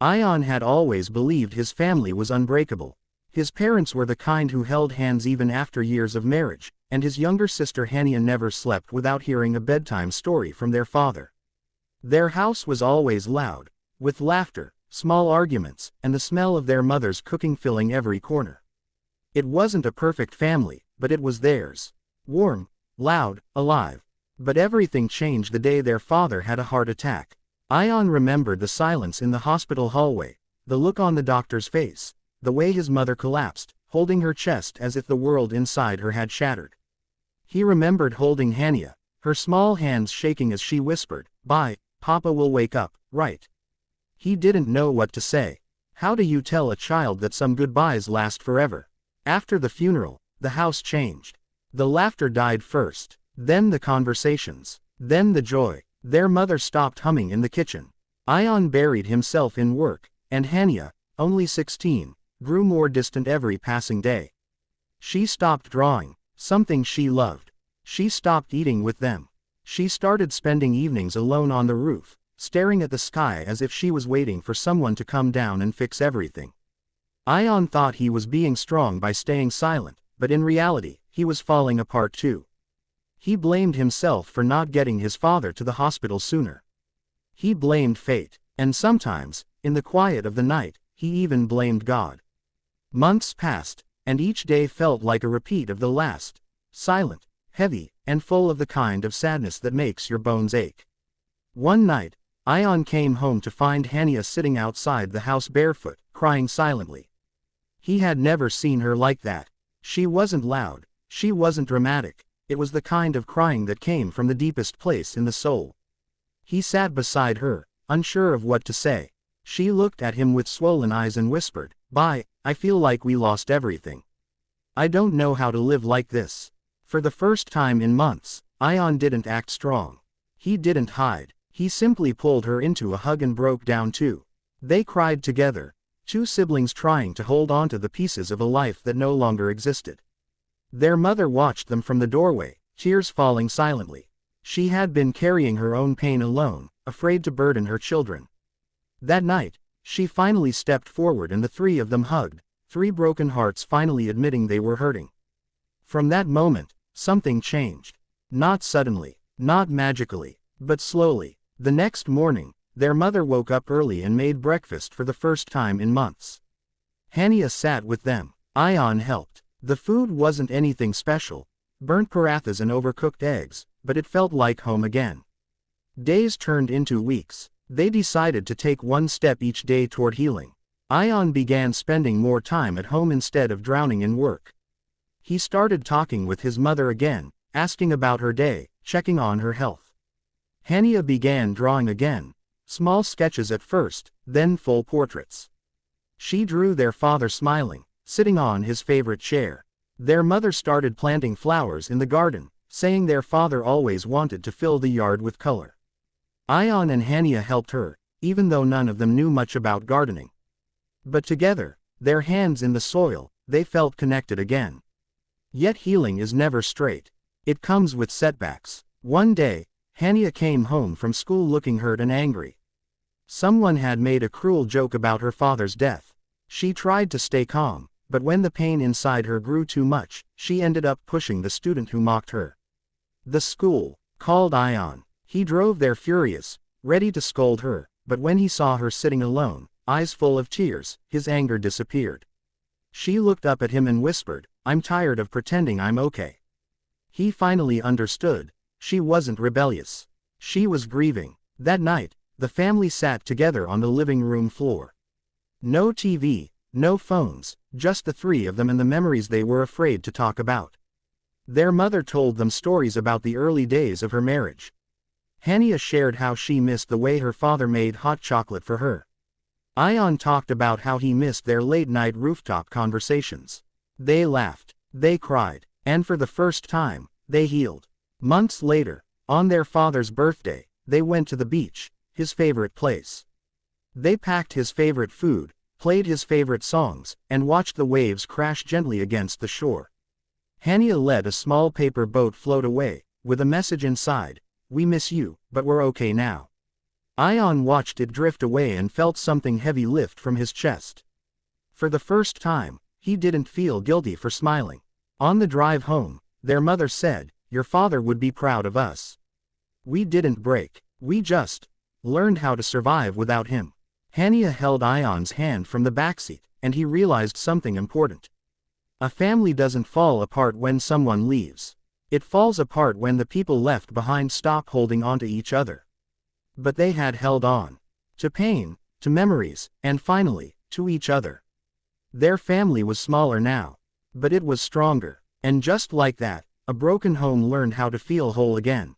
Ayaan had always believed his family was unbreakable. His parents were the kind who held hands even after years of marriage, and his younger sister Hania never slept without hearing a bedtime story from their father. Their house was always loud, with laughter, small arguments, and the smell of their mother's cooking filling every corner. It wasn't a perfect family, but it was theirs. Warm, loud, alive. But everything changed the day their father had a heart attack. Ayaan remembered the silence in the hospital hallway, the look on the doctor's face, the way his mother collapsed, holding her chest as if the world inside her had shattered. He remembered holding Hania, her small hands shaking as she whispered, "Bye, Papa will wake up, right?" He didn't know what to say. How do you tell a child that some goodbyes last forever? After the funeral, the house changed. The laughter died first, then the conversations, then the joy. Their mother stopped humming in the kitchen. Ayaan buried himself in work, and Hania, only 16, grew more distant every passing day. She stopped drawing, something she loved. She stopped eating with them. She started spending evenings alone on the roof, staring at the sky as if she was waiting for someone to come down and fix everything. Ayaan thought he was being strong by staying silent, but in reality, he was falling apart too. He blamed himself for not getting his father to the hospital sooner. He blamed fate, and sometimes, in the quiet of the night, he even blamed God. Months passed, and each day felt like a repeat of the last, silent, heavy, and full of the kind of sadness that makes your bones ache. One night, Ayaan came home to find Hania sitting outside the house barefoot, crying silently. He had never seen her like that. She wasn't loud, she wasn't dramatic. It was the kind of crying that came from the deepest place in the soul. He sat beside her, unsure of what to say. She looked at him with swollen eyes and whispered, "Bye, I feel like we lost everything. I don't know how to live like this." For the first time in months, Ayaan didn't act strong. He didn't hide. He simply pulled her into a hug and broke down too. They cried together, two siblings trying to hold on to the pieces of a life that no longer existed. Their mother watched them from the doorway, tears falling silently. She had been carrying her own pain alone, afraid to burden her children. That night, she finally stepped forward and the three of them hugged, three broken hearts finally admitting they were hurting. From that moment, something changed. Not suddenly, not magically, but slowly. The next morning, their mother woke up early and made breakfast for the first time in months. Hania sat with them. Ayaan helped. The food wasn't anything special, burnt parathas and overcooked eggs, but it felt like home again. Days turned into weeks. They decided to take one step each day toward healing. Ayaan began spending more time at home instead of drowning in work. He started talking with his mother again, asking about her day, checking on her health. Hania began drawing again, small sketches at first, then full portraits. She drew their father smiling, sitting on his favorite chair. Their mother started planting flowers in the garden, saying their father always wanted to fill the yard with color. Ayaan and Hania helped her, even though none of them knew much about gardening. But together, their hands in the soil, they felt connected again. Yet healing is never straight. It comes with setbacks. One day, Hania came home from school looking hurt and angry. Someone had made a cruel joke about her father's death. She tried to stay calm, but when the pain inside her grew too much, she ended up pushing the student who mocked her. The school called Ayaan. He drove there furious, ready to scold her, but when he saw her sitting alone, eyes full of tears, his anger disappeared. She looked up at him and whispered, "I'm tired of pretending I'm okay." He finally understood. She wasn't rebellious. She was grieving. That night, the family sat together on the living room floor. No TV, no phones, just the three of them and the memories they were afraid to talk about. Their mother told them stories about the early days of her marriage. Hania shared how she missed the way her father made hot chocolate for her. Ayaan talked about how he missed their late-night rooftop conversations. They laughed, they cried, and for the first time, they healed. Months later, on their father's birthday, they went to the beach, his favorite place. They packed his favorite food, played his favorite songs, and watched the waves crash gently against the shore. Hania let a small paper boat float away, with a message inside, "We miss you, but we're okay now." Ayaan watched it drift away and felt something heavy lift from his chest. For the first time, he didn't feel guilty for smiling. On the drive home, their mother said, "Your father would be proud of us. We didn't break. We just learned how to survive without him." Hania held Ayaan's hand from the backseat, and he realized something important. A family doesn't fall apart when someone leaves. It falls apart when the people left behind stop holding onto each other. But they had held on. To pain, to memories, and finally, to each other. Their family was smaller now. But it was stronger. And just like that, a broken home learned how to feel whole again.